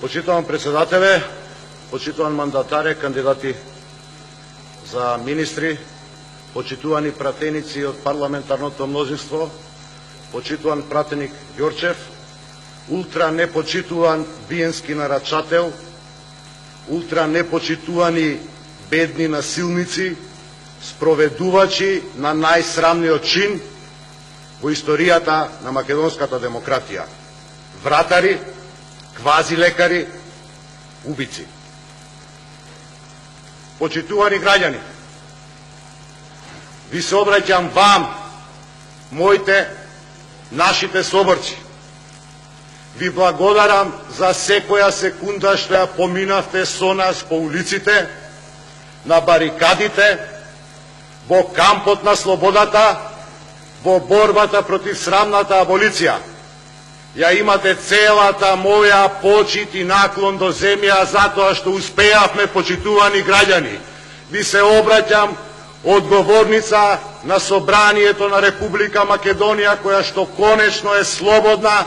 Почитуван председателе, почитуван мандатаре, кандидати за министри, почитувани пратеници од парламентарното мнозинство, почитуван пратеник Ѓорчев, ултра непочитуван биенски нарачател, ултра непочитувани бедни насилници, спроведувачи на најсрамниот чин во историјата на македонската демократија. Вратари, квазилекари, убици. Почитувани граѓани, ви се обраќам вам, моите, нашите соборци. Ви благодарам за секоја секунда што ја поминавте со нас по улиците, на барикадите, во кампот на слободата, во борбата против срамната аболиција. Ја имате целата моја почит и наклон до земја затоа што успеавме, почитувани граѓани. Ви се обраќам одговорница на Собранието на Република Македонија, која што конечно е слободна,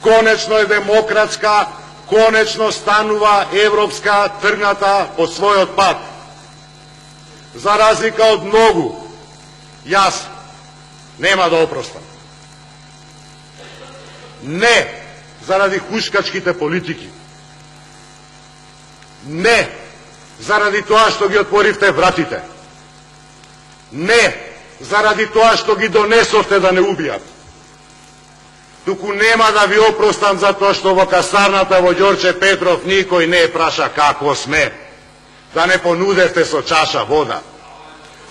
конечно е демократска, конечно станува европска, тргната по својот пат. За разлика од многу, јас нема да опростам. Не заради хушкачките политики. Не заради тоа што ги отворивте вратите. Не заради тоа што ги донесовте да не убијат. Туку нема да ви опростам за тоа што во касарната во Ѓорче Петров никој не праша како сме. Да не понудевте со чаша вода.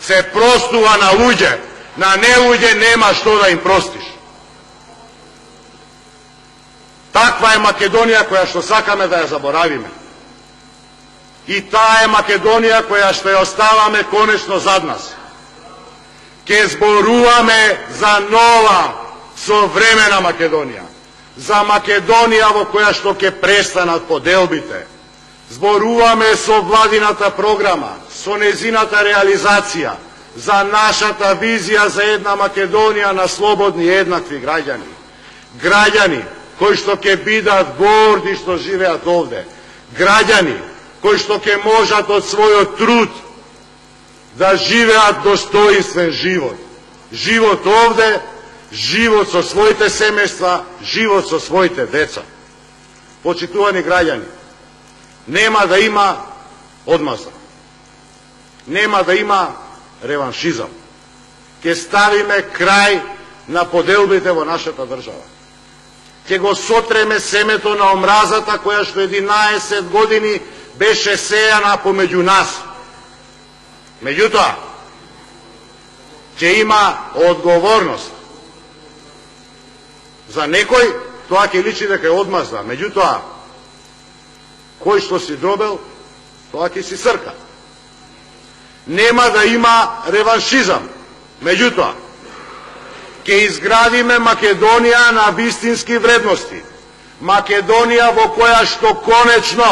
Се простува на луѓе, на нелуѓе нема што да им простиш. Таква е Македонија која што сакаме да ја заборавиме. И таа е Македонија која што ја оставаме конечно зад нас. Ке зборуваме за нова, современа Македонија. За Македонија во која што ке престанат поделбите. Зборуваме со владината програма, со незината реализација, за нашата визија за една Македонија на слободни и еднакви граѓани. Граѓани кои што ќе бидат горди што живеат овде. Граѓани кои што ќе можат од својот труд да живеат достоинствен живот. Живот овде, живот со своите семејства, живот со своите деца. Почитувани граѓани, нема да има одмазда. Нема да има реваншизам. Ке ставиме крај на поделбите во нашата држава. Ке го сотреме семето на омразата која што 11 години беше сејана помеѓу нас. Меѓутоа, ќе има одговорност. За некој тоа ќе личи дека е одмазда. Меѓутоа, кој што си добил, тоа ќе си срка. Нема да има реваншизам. Меѓутоа, ќе изградиме Македонија на вистински вредности. Македонија во која што конечно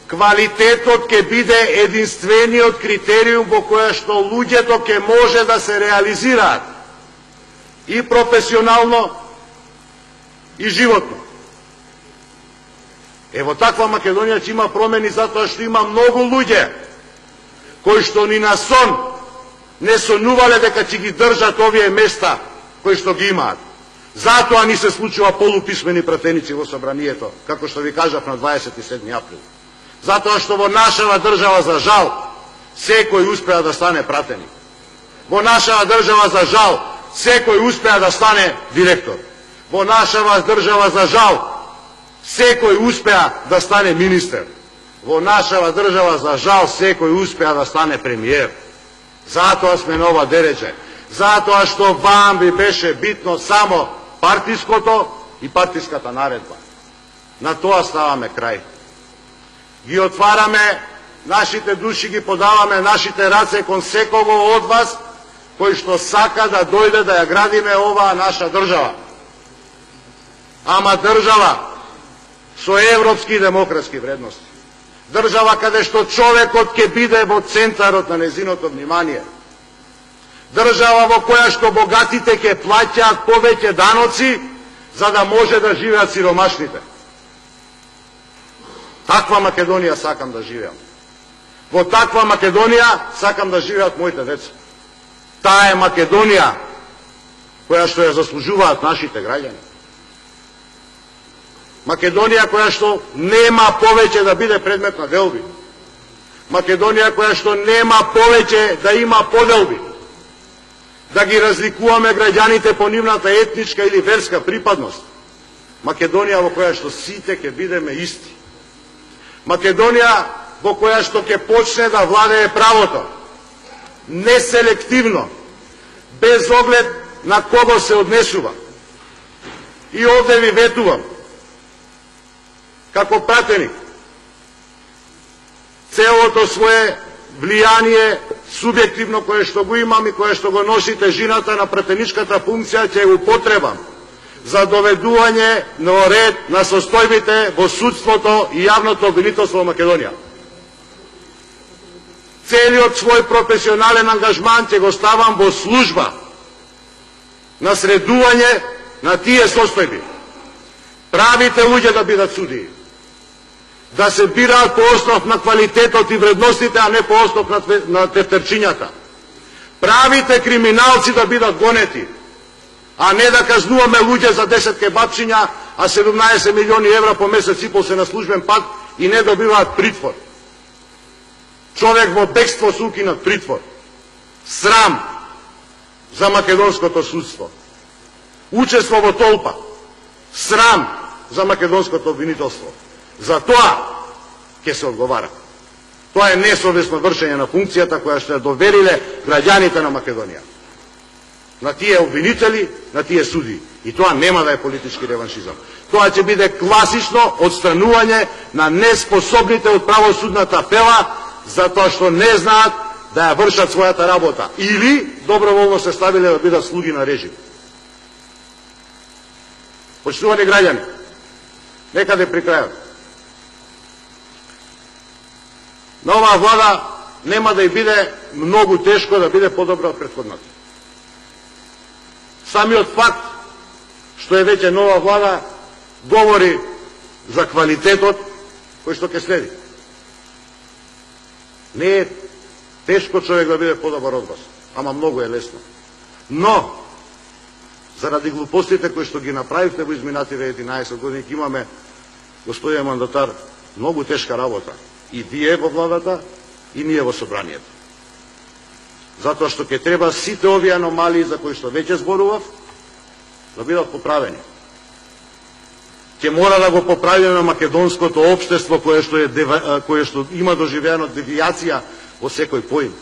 квалитетот ќе биде единствениот критериум во која што луѓето ќе може да се реализираат и професионално и животно. Ево таква Македонија ќе има промени затоа што има многу луѓе кои што ни на сон не сонувале дека ќе ги држат овие места кои што ги имаат. Затоа ни се случува полуписмени пратеници во Собранието, како што ви кажав на 27 април. Затоа што во нашава држава, за жал, секој успеа да стане пратеник. Во нашава држава, за жал, секој успеа да стане директор. Во нашава држава, за жал, секој успеа да стане министер. Во нашава држава, за жал, секој успеа да стане премиер. Затоа сме на ова дереже. Затоа што вам ви беше битно само партиското и партиската наредба. На тоа ставаме крај. Ги отвараме нашите души, ги подаваме нашите раце кон секого од вас кој што сака да дојде да ја градиме оваа наша држава. Ама држава со европски и демократски вредности. Држава каде што човекот ќе биде во центарот на незиното внимание. Држава во која што богатите ќе плаќаат повеќе даноци за да може да живеат сиромашните. Таква Македонија сакам да живеам. Во таква Македонија сакам да живеат моите деца. Таа е Македонија која што ја заслужуваат нашите граѓани. Македонија која што нема повеќе да биде предмет на делби. Македонија која што нема повеќе да има поделби. Да ги разликуваме граѓаните по нивната етничка или верска припадност. Македонија во која што сите ќе бидеме исти. Македонија во која што ќе почне да владее правото. Неселективно, без оглед на кого се однесува. И овде ви ветувам, како пратеник, целото свое влијание субјективно кое што го имам и кое што го носите жената на пратеничката функција ќе го потребам за доведување на ред на состојбите во судството и јавното обвинителство во Македонија. Целиот свој професионален ангажман ќе го ставам во служба на средување на тие состојби. Правите луѓе да бидат судии. Да се бираат по основ на квалитетот и вредностите, а не по основ на тефтерчињата. Правите криминалци да бидат гонети, а не да казнуваме луѓе за 10 кебапчиња, а 17 милиони евра по месец и пол се на службен пат и не добиваат притвор. Човек во бегство се укинат притвор. Срам за македонското судство. Учество во толпа. Срам за македонското обвинителство. За тоа ќе се одговара. Тоа е несовесно вршење на функцијата која што ја довериле граѓаните на Македонија. На тие обвинители, на тие суди. И тоа нема да е политички реваншизам. Тоа ќе биде класично отстранување на неспособните од правосудната фела затоа што не знаат да ја вршат својата работа. Или доброволно се ставиле да бидат слуги на режим. Почитувани граѓани, некаде при крајот. На оваа влада нема да ја биде многу тешко да биде подобра од претходната. Самиот факт што е веќе нова влада говори за квалитетот кој што ќе следи. Не е тешко човек да биде подобар од вас, ама многу е лесно. Но, заради глупостите кои што ги направивте во изминативе 11 години, имаме, господин мандатар, многу тешка работа. И вие во владата, и ние во собранието. Затоа што ќе треба сите овие аномалии за кои што веќе зборував, да бидат поправени. Ќе мора да го поправиме македонското општество кое што има доживеано девијација во секој поим.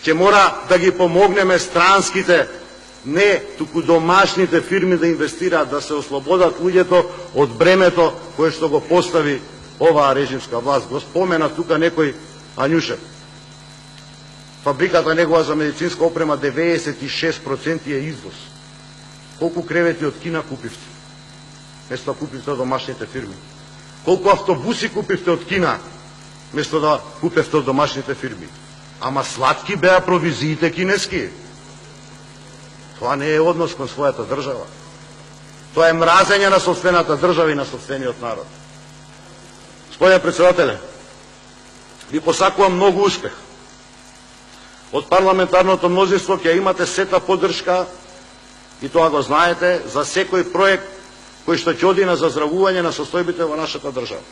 Ќе мора да ги помогнеме странските, не туку домашните фирми да инвестираат, да се ослободат луѓето од бремето кое што го постави оваа режимска власт. Го спомена тука некој Ањушев. Фабриката негова за медицинска опрема 96% е извоз. Колку кревети од Кина купивте? Место да купивте од домашните фирми. Колку автобуси купивте од Кина? Место да купевте од домашните фирми. Ама сладки беа провизиите кинески. Тоа не е однос кон својата држава. Тоа е мразење на сопствената држава и на сопствениот народ. Господине председателе, ви посакувам многу успех. Од парламентарното мнозинство ќе имате сета поддршка, и тоа го знаете, за секој проект кој што ќе оди на заздравување на состојбите во нашата држава.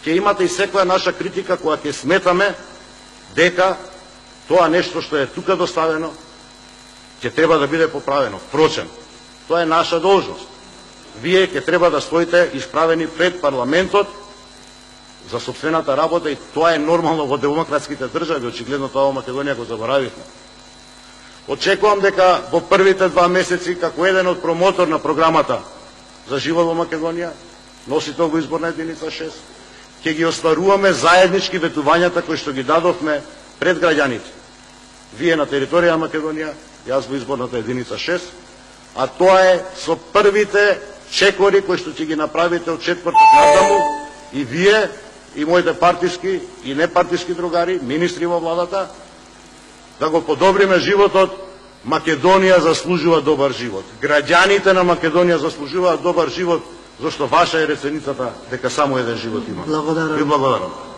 Ќе имате и секоја наша критика која ќе сметаме дека тоа нешто што е тука доставено ќе треба да биде поправено. Впрочем, тоа е наша должност. Вие ќе треба да стоите исправени пред парламентот за сопствената работа и тоа е нормално во демократските држави. Очигледно тоа во Македонија го заборавивме. Очекувам дека во првите 2 месеци, како еден од промотор на програмата за живот во Македонија, носител во изборна единица 6, ќе ги остваруваме заеднички ветувањата кои што ги дадовме пред граѓаните. Вие на територија на Македонија, јас во изборната единица 6, а тоа е со првите чекори кои што ќе ги направите од четврток натаму, и вие, и моите партиски и непартиски другари, министри во владата, да го подобриме животот. Македонија заслужува добар живот. Граѓаните на Македонија заслужуваат добар живот зашто ваша е реченицата дека само еден живот има. Благодарам. Ви благодарам.